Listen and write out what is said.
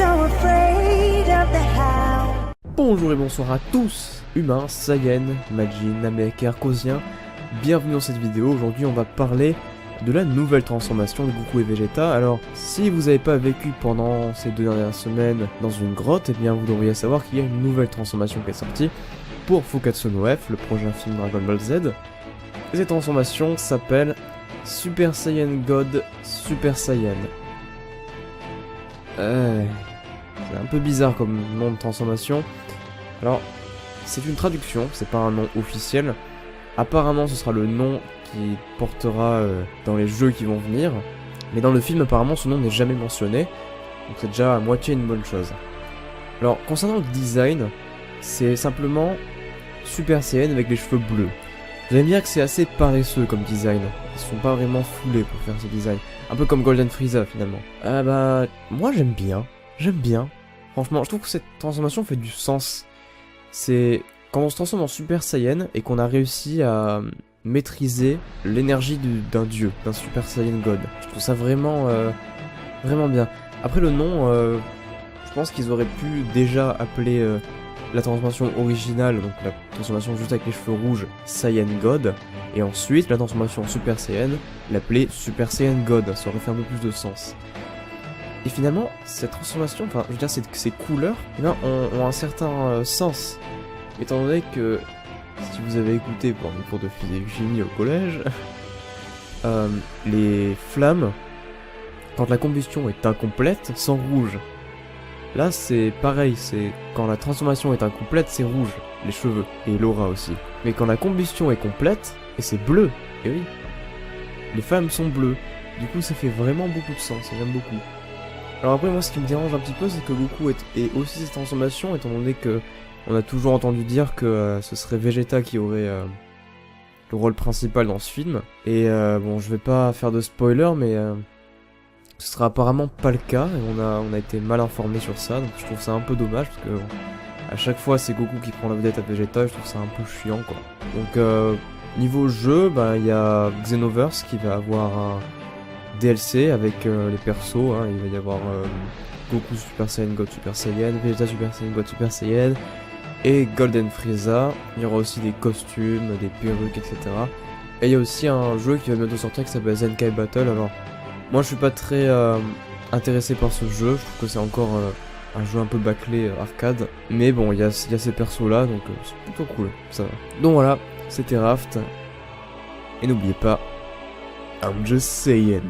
so afraid of the how. Bonjour et bonsoir à tous, humains, Saiyans, Majin, Namek et Arcosiens. Bienvenue dans cette vidéo. Aujourd'hui on va parler de la nouvelle transformation de Goku et Vegeta. Alors, si vous n'avez pas vécu pendant ces 2 dernières semaines dans une grotte, eh bien vous devriez savoir qu'il y a une nouvelle transformation qui est sortie pour Fukatsu no F, le prochain film Dragon Ball Z. Et cette transformation s'appelle Super Saiyan God Super Saiyan. C'est un peu bizarre comme nom de transformation. Alors, c'est une traduction, c'est pas un nom officiel. Apparemment, ce sera le nom qui portera dans les jeux qui vont venir. Mais dans le film, apparemment, ce nom n'est jamais mentionné. Donc c'est déjà à moitié une bonne chose. Alors, concernant le design, c'est simplement Super Saiyan avec les cheveux bleus. Vous allez me dire que c'est assez paresseux comme design. Ils sont pas vraiment foulés pour faire ce design. Un peu comme Golden Frieza, finalement. Moi j'aime bien. J'aime bien. Franchement, je trouve que cette transformation fait du sens. C'est quand on se transforme en Super Saiyan et qu'on a réussi à maîtriser l'énergie d'un dieu, d'un Super Saiyan God. Je trouve ça vraiment, vraiment bien. Après le nom, je pense qu'ils auraient pu déjà appeler la transformation originale, donc la transformation juste avec les cheveux rouges, Saiyan God, et ensuite la transformation Super Saiyan, l'appeler Super Saiyan God, ça aurait fait un peu plus de sens. Et finalement, cette transformation, enfin, je veux dire, ces couleurs, eh bien, ont un certain sens. Étant donné que, si vous avez écouté pendant les cours de physique-chimie au collège, les flammes, quand la combustion est incomplète, sont rouges. Là, c'est pareil, c'est quand la transformation est incomplète, c'est rouge, les cheveux, et l'aura aussi. Mais quand la combustion est complète, et c'est bleu, et oui, les flammes sont bleues. Du coup, ça fait vraiment beaucoup de sens, et j'aime beaucoup. Alors après, moi, ce qui me dérange un petit peu, c'est que Goku ait aussi cette transformation, étant donné que on a toujours entendu dire que ce serait Vegeta qui aurait le rôle principal dans ce film. Et bon, je vais pas faire de spoiler, mais ce sera apparemment pas le cas, et on a été mal informé sur ça, donc je trouve ça un peu dommage, parce que à chaque fois c'est Goku qui prend la vedette à Vegeta, et je trouve ça un peu chiant, quoi. Donc niveau jeu, il y a Xenoverse qui va avoir un DLC avec les persos, hein. Il va y avoir Goku Super Saiyan God Super Saiyan, Vegeta Super Saiyan God Super Saiyan et Golden Frieza. Il y aura aussi des costumes, des perruques, etc. Et il y a aussi un jeu qui va bientôt sortir qui s'appelle Zenkai Battle. Alors moi je suis pas très intéressé par ce jeu, je trouve que c'est encore un jeu un peu bâclé arcade, mais bon il y a ces persos là, donc c'est plutôt cool, ça va. Donc voilà, c'était Raft, et n'oubliez pas, I'm just saying.